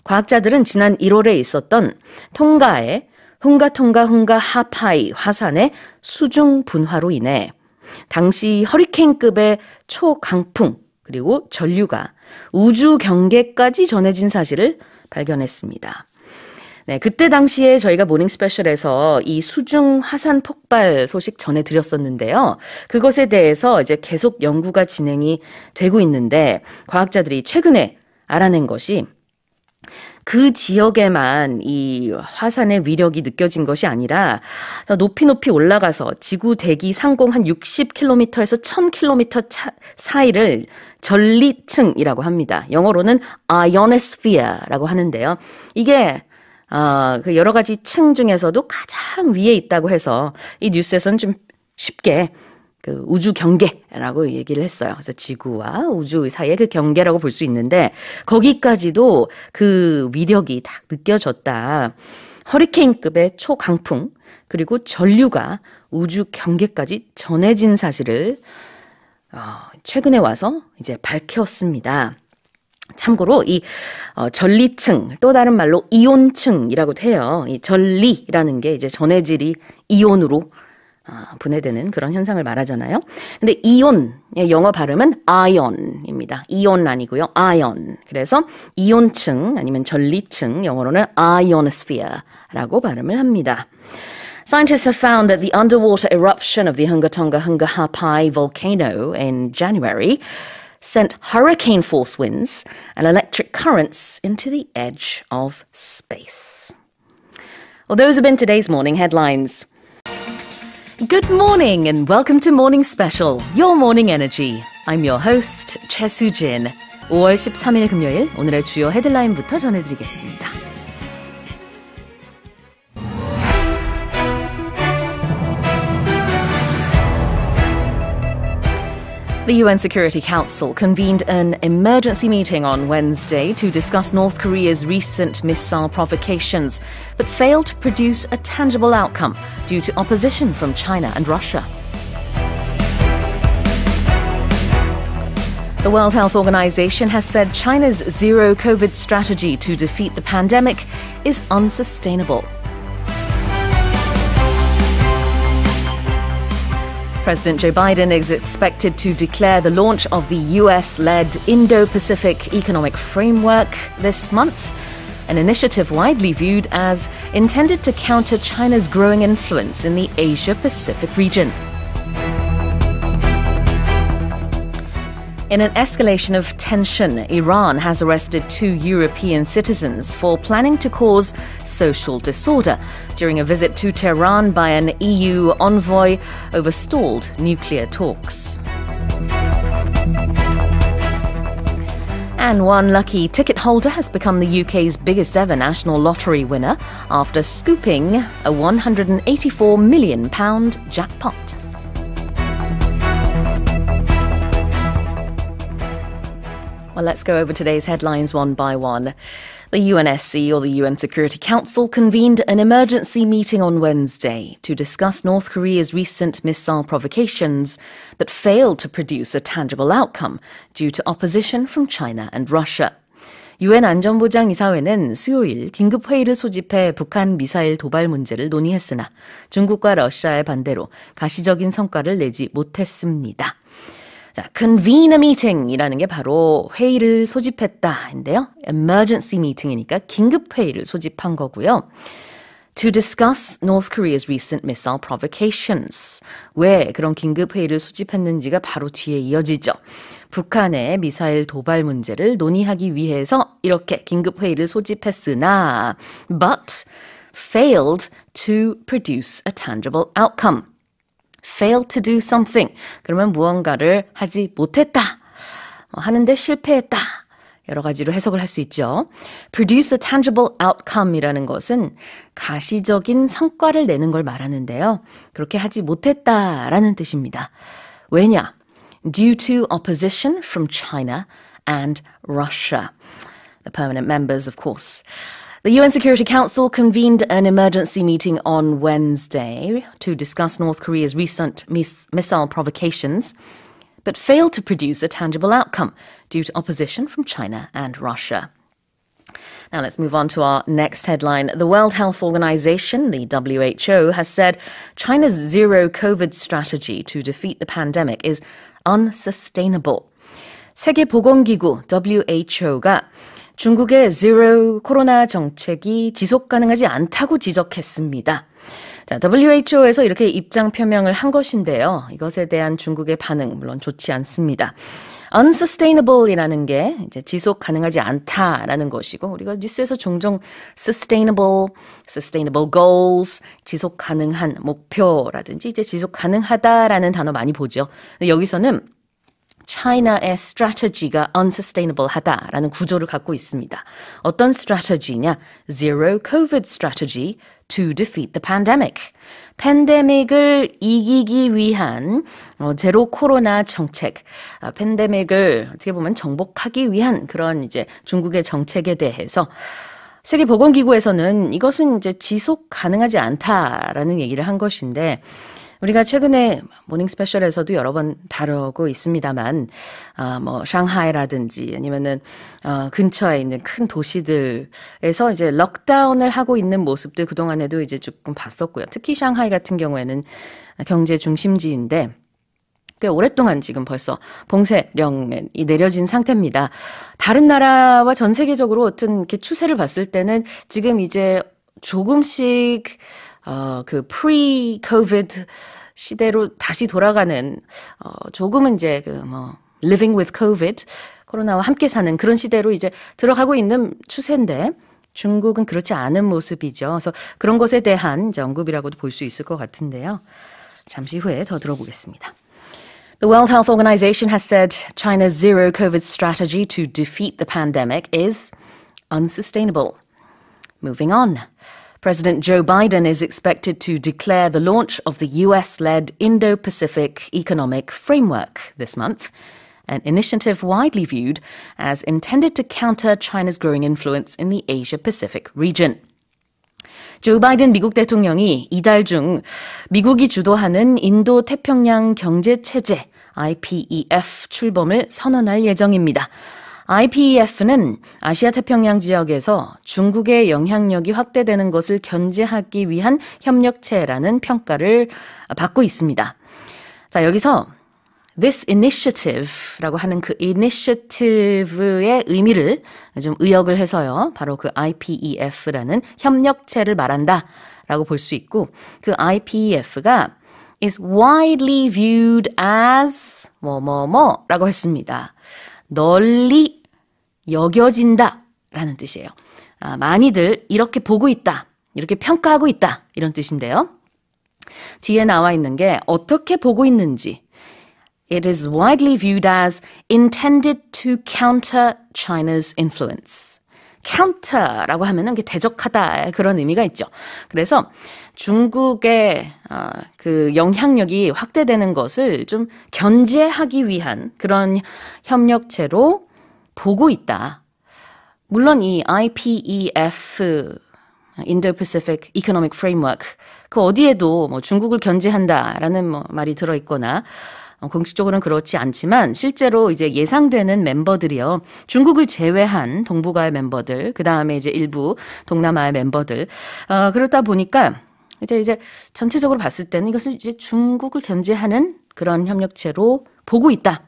과학자들은 지난 1월에 있었던 통가의 hunga 하파이 화산의 수중 분화로 인해 당시 허리케인급의 초강풍 그리고 전류가 우주 경계까지 전해진 사실을 발견했습니다. 네, 그때 당시에 저희가 모닝 스페셜에서 이 수중 화산 폭발 소식 전해드렸었는데요. 그것에 대해서 이제 계속 연구가 진행이 되고 있는데 과학자들이 최근에 알아낸 것이 그 지역에만 이 화산의 위력이 느껴진 것이 아니라 높이 올라가서 지구 대기 상공 한 60km에서 1000km 사이를 전리층이라고 합니다. 영어로는 ionosphere라고 하는데요. 이게 그 여러 가지 층 중에서도 가장 위에 있다고 해서 이 뉴스에서는 좀 쉽게 그 우주 경계라고 얘기를 했어요. 그래서 지구와 우주 사이의 그 경계라고 볼 수 있는데 거기까지도 그 위력이 딱 느껴졌다. 허리케인급의 초강풍 그리고 전류가 우주 경계까지 전해진 사실을 최근에 와서 이제 밝혔습니다. 참고로 이 전리층, 또 다른 말로 이온층이라고도 해요. 이 전리라는 게 이제 전해질이 이온으로 분해되는 그런 현상을 말하잖아요. 근데 이온의 영어 발음은 ion입니다. 이온 아니고요. ion. 그래서 이온층 아니면 전리층, 영어로는 ionosphere라고 발음을 합니다. Scientists have found that the underwater eruption of the Hunga Tonga Hunga Hapai volcano in January sent hurricane force winds and electric currents into the edge of space. Well, those have been today's morning headlines. Good morning and welcome to Morning Special, Your Morning Energy. I'm your host, Choi Soo-jin. 5월 13일 금요일, 오늘의 주요 헤드라인부터 전해드리겠습니다. The UN Security Council convened an emergency meeting on Wednesday to discuss North Korea's recent missile provocations, but failed to produce a tangible outcome due to opposition from China and Russia. The World Health Organization has said China's zero-COVID strategy to defeat the pandemic is unsustainable. President Joe Biden is expected to declare the launch of the US-led Indo-Pacific Economic Framework this month, an initiative widely viewed as intended to counter China's growing influence in the Asia-Pacific region. In an escalation of tension, Iran has arrested 2 European citizens for planning to cause social disorder during a visit to Tehran by an EU envoy over stalled nuclear talks. And one lucky ticket holder has become the UK's biggest ever national lottery winner after scooping a £184 million jackpot. Well, let's go over today's headlines one by one. The UNSC, or the UN Security Council, convened an emergency meeting on Wednesday to discuss North Korea's recent missile provocations, but failed to produce a tangible outcome due to opposition from China and Russia. UN 안전보장이사회는 수요일 긴급회의를 소집해 북한 미사일 도발 문제를 논의했으나 중국과 러시아의 반대로 가시적인 성과를 내지 못했습니다. 자, convene a meeting이라는 게 바로 회의를 소집했다인데요. emergency meeting이니까 긴급 회의를 소집한 거고요. To discuss North Korea's recent missile provocations. 왜 그런 긴급 회의를 소집했는지가 바로 뒤에 이어지죠. 북한의 미사일 도발 문제를 논의하기 위해서 이렇게 긴급 회의를 소집했으나 but failed to produce a tangible outcome. failed to do something. 그러면 무언가를 하지 못했다. 하는데 실패했다. 여러 가지로 해석을 할 수 있죠. Produce a tangible outcome이라는 것은 가시적인 성과를 내는 걸 말하는데요. 그렇게 하지 못했다라는 뜻입니다. 왜냐? Due to opposition from China and Russia. The permanent members, of course. The UN Security Council convened an emergency meeting on Wednesday to discuss North Korea's recent missile provocations, but failed to produce a tangible outcome due to opposition from China and Russia. Now let's move on to our next headline. The World Health Organization, the WHO, has said China's zero-COVID strategy to defeat the pandemic is unsustainable. 세계보건기구 WHO가 중국의 제로 코로나 정책이 지속 가능하지 않다고 지적했습니다. 자, WHO에서 이렇게 입장 표명을 한 것인데요. 이것에 대한 중국의 반응 물론 좋지 않습니다. unsustainable이라는 게 이제 지속 가능하지 않다라는 것이고 우리가 뉴스에서 종종 sustainable goals, 지속 가능한 목표라든지 이제 지속 가능하다라는 단어 많이 보죠. 근데 여기서는 China의 strategy가 unsustainable 하다라는 구조를 갖고 있습니다. 어떤 strategy냐? Zero COVID strategy to defeat the pandemic. 팬데믹을 이기기 위한 제로 코로나 정책, 팬데믹을 어떻게 보면 정복하기 위한 그런 이제 중국의 정책에 대해서 세계보건기구에서는 이것은 이제 지속 가능하지 않다라는 얘기를 한 것인데 우리가 최근에 모닝 스페셜에서도 여러 번 다루고 있습니다만, 샹하이라든지 아니면은, 근처에 있는 큰 도시들에서 이제 럭다운을 하고 있는 모습들 그동안에도 이제 조금 봤었고요. 특히 샹하이 같은 경우에는 경제 중심지인데, 꽤 오랫동안 지금 벌써 봉쇄령이 내려진 상태입니다. 다른 나라와 전 세계적으로 어떤 이렇게 추세를 봤을 때는 지금 이제 조금씩 그 pre-COVID 시대로 다시 돌아가는 조금은 이제 living with COVID 코로나와 함께 사는 그런 시대로 이제 들어가고 있는 추세인데 중국은 그렇지 않은 모습이죠. 그래서 그런 것에 대한 언급이라고도 볼 수 있을 것 같은데요. 잠시 후에 더 들어보겠습니다. The World Health Organization has said China's zero COVID strategy to defeat the pandemic is unsustainable. Moving on. President Joe Biden is expected to declare the launch of the US-led Indo-Pacific Economic Framework this month, an initiative widely viewed as intended to counter China's growing influence in the Asia-Pacific region. 조 바이든 미국 대통령이 이달 중 미국이 주도하는 인도 태평양 경제체제 IPEF 출범을 선언할 예정입니다. IPEF는 아시아 태평양 지역에서 중국의 영향력이 확대되는 것을 견제하기 위한 협력체라는 평가를 받고 있습니다. 자, 여기서 this initiative라고 하는 그 initiative의 의미를 좀 의역을 해서요. 바로 그 IPEF라는 협력체를 말한다라고 볼 수 있고 그 IPEF가 is widely viewed as 뭐뭐뭐라고 했습니다. 널리 여겨진다 라는 뜻이에요. 많이들 이렇게 보고 있다, 이렇게 평가하고 있다 이런 뜻인데요. 뒤에 나와 있는 게 어떻게 보고 있는지 It is widely viewed as intended to counter China's influence. counter라고 하면은 대적하다 그런 의미가 있죠. 그래서 중국의 그 영향력이 확대되는 것을 좀 견제하기 위한 그런 협력체로 보고 있다. 물론 이 IPEF, Indo-Pacific Economic Framework, 그 어디에도 중국을 견제한다라는 말이 들어있거나 공식적으로는 그렇지 않지만 실제로 이제 예상되는 멤버들이요. 중국을 제외한 동북아의 멤버들, 그 다음에 이제 일부 동남아의 멤버들. 그렇다 보니까 이제 전체적으로 봤을 때는 이것을 이제 중국을 견제하는 그런 협력체로 보고 있다.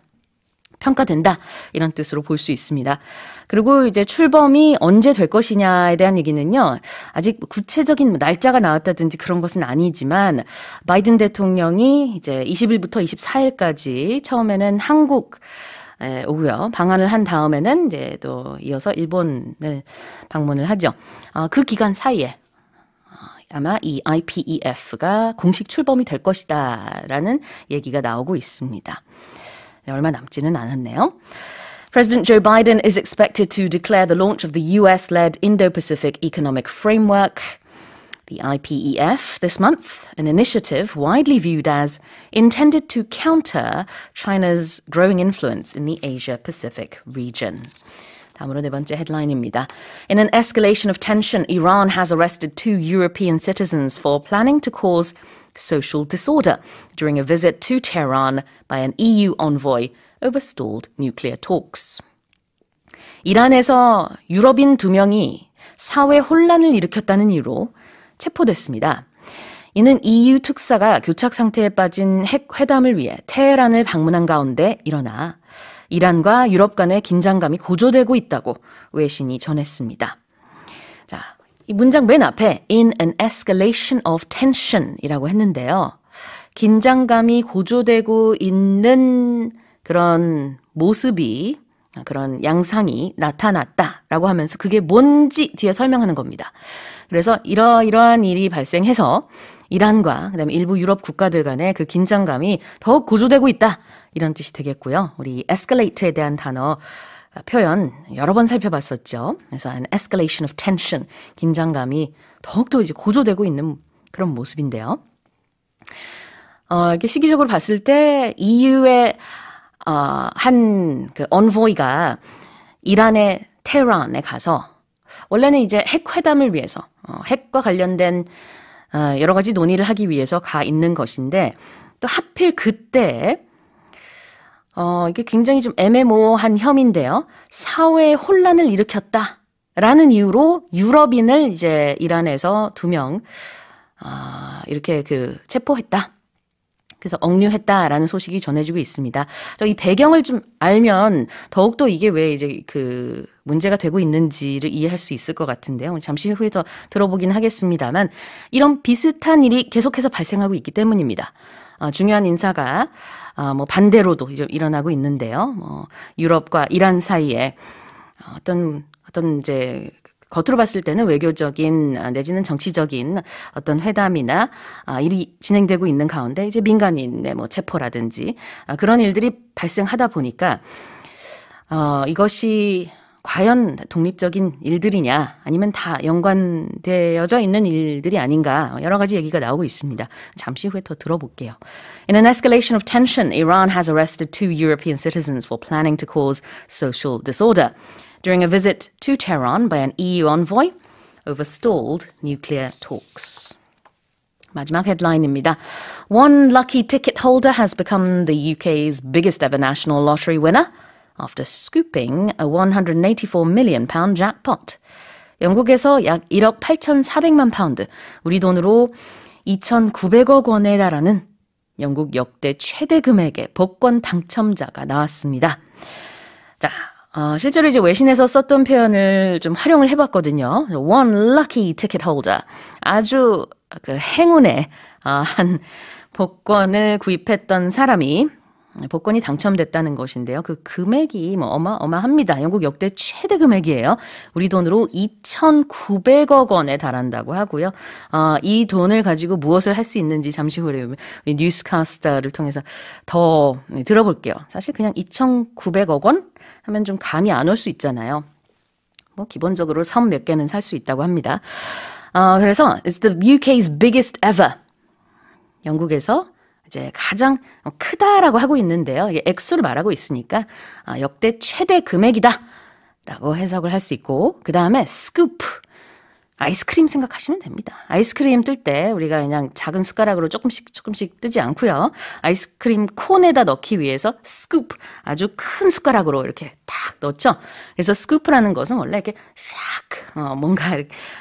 평가된다. 이런 뜻으로 볼 수 있습니다. 그리고 이제 출범이 언제 될 것이냐에 대한 얘기는요. 아직 구체적인 날짜가 나왔다든지 그런 것은 아니지만 바이든 대통령이 이제 20일부터 24일까지 처음에는 한국에 오고요. 방한을 한 다음에는 이제 또 이어서 일본을 방문을 하죠. 그 기간 사이에 아마 이 IPEF가 공식 출범이 될 것이다라는 얘기가 나오고 있습니다. 얼마 남지는 않았네요. President Joe Biden is expected to declare the launch of the US-led Indo-Pacific Economic Framework, the IPEF, this month, an initiative widely viewed as intended to counter China's growing influence in the Asia-Pacific region. 다음으로 네 번째 헤드라인입니다. In an escalation of tension, Iran has arrested 2 European citizens for planning to cause social disorder during a visit to Tehran by an EU envoy over stalled nuclear talks. 이란에서 유럽인 2명이 사회 혼란을 일으켰다는 이유로 체포됐습니다. 이는 EU 특사가 교착 상태에 빠진 핵 회담을 위해 테헤란을 방문한 가운데 일어나 이란과 유럽 간의 긴장감이 고조되고 있다고 외신이 전했습니다. 자, 이 문장 맨 앞에 in an escalation of tension 이라고 했는데요. 긴장감이 고조되고 있는 그런 모습이, 그런 양상이 나타났다라고 하면서 그게 뭔지 뒤에 설명하는 겁니다. 그래서 이러한 일이 발생해서 이란과 그다음에 일부 유럽 국가들 간의 그 긴장감이 더욱 고조되고 있다. 이런 뜻이 되겠고요. 우리 escalate에 대한 단어 표현 여러 번 살펴봤었죠. 그래서 an escalation of tension, 긴장감이 더욱더 이제 고조되고 있는 그런 모습인데요. 이렇게 시기적으로 봤을 때 EU의 한 그 언보이가 이란의 테헤란에 가서 원래는 이제 핵 회담을 위해서 핵과 관련된 여러 가지 논의를 하기 위해서 가 있는 것인데 또 하필 그때 이게 굉장히 좀 애매모호한 혐의인데요. 사회 혼란을 일으켰다라는 이유로 유럽인을 이제 이란에서 2명 이렇게 체포했다. 그래서 억류했다라는 소식이 전해지고 있습니다. 이 배경을 좀 알면 더욱더 이게 왜 이제 문제가 되고 있는지를 이해할 수 있을 것 같은데요. 잠시 후에 더 들어보긴 하겠습니다만 이런 비슷한 일이 계속해서 발생하고 있기 때문입니다. 중요한 인사가 뭐 반대로도 이제 일어나고 있는데요. 유럽과 이란 사이에 어떤 이제 겉으로 봤을 때는 외교적인 내지는 정치적인 어떤 회담이나 일이 진행되고 있는 가운데 이제 민간인의 뭐 체포라든지 그런 일들이 발생하다 보니까 이것이 과연 독립적인 일들이냐 아니면 다 연관되어져 있는 일들이 아닌가 여러 가지 얘기가 나오고 있습니다. 잠시 후에 더 들어볼게요. In an escalation of tension, Iran has arrested 2 European citizens for planning to cause social disorder during a visit to Tehran by an EU envoy over stalled nuclear talks. 마지막 헤드라인입니다. One lucky ticket holder has become the UK's biggest ever national lottery winner after scooping a £184 million jackpot. 영국에서 약 1억 8,400만 파운드, 우리 돈으로 2,900억 원에 달하는 영국 역대 최대 금액의 복권 당첨자가 나왔습니다. 자, 실제로 이제 외신에서 썼던 표현을 좀 활용을 해봤거든요. One lucky ticket holder. 아주 행운의 한 복권을 구입했던 사람이 복권이 당첨됐다는 것인데요. 그 금액이 뭐 어마어마합니다. 영국 역대 최대 금액이에요. 우리 돈으로 2,900억 원에 달한다고 하고요. 이 돈을 가지고 무엇을 할 수 있는지 잠시 후에 우리 뉴스카스터를 통해서 더 들어볼게요. 사실 그냥 2,900억 원 하면 좀 감이 안 올 수 있잖아요. 뭐 기본적으로 섬 몇 개는 살 수 있다고 합니다. 그래서 it's the UK's biggest ever. 영국에서 이제 가장 크다라고 하고 있는데요. 이게 액수를 말하고 있으니까 역대 최대 금액이다 라고 해석을 할 수 있고 그 다음에 스쿠프. 아이스크림 생각하시면 됩니다. 아이스크림 뜰 때 우리가 그냥 작은 숟가락으로 조금씩 뜨지 않고요. 아이스크림 콘에다 넣기 위해서 스쿠프, 아주 큰 숟가락으로 이렇게 탁 넣죠. 그래서 스쿠프라는 것은 원래 이렇게 샥 뭔가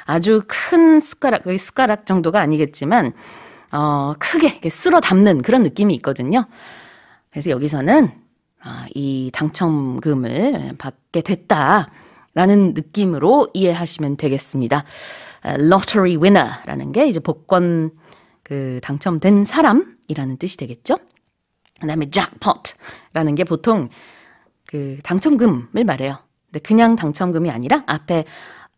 아주 큰 숟가락 정도가 아니겠지만 크게 이렇게 쓸어 담는 그런 느낌이 있거든요. 그래서 여기서는 이 당첨금을 받게 됐다라는 느낌으로 이해하시면 되겠습니다. Lottery winner라는 게 이제 복권 당첨된 사람이라는 뜻이 되겠죠. 그다음에 jackpot라는 게 보통 당첨금을 말해요. 근데 그냥 당첨금이 아니라 앞에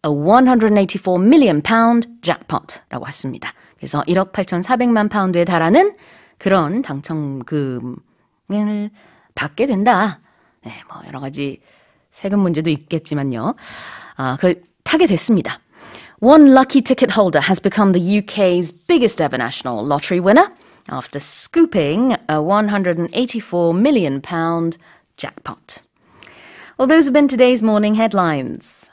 a 184 million pound jackpot라고 했습니다. 그래서 1억 8,400만 파운드에 달하는 그런 당첨금을 받게 된다. 네, 뭐 여러 가지 세금 문제도 있겠지만요. 그걸 타게 됐습니다. One lucky ticket holder has become the UK's biggest ever national lottery winner after scooping a 184 million pound jackpot. Well, those have been today's morning headlines.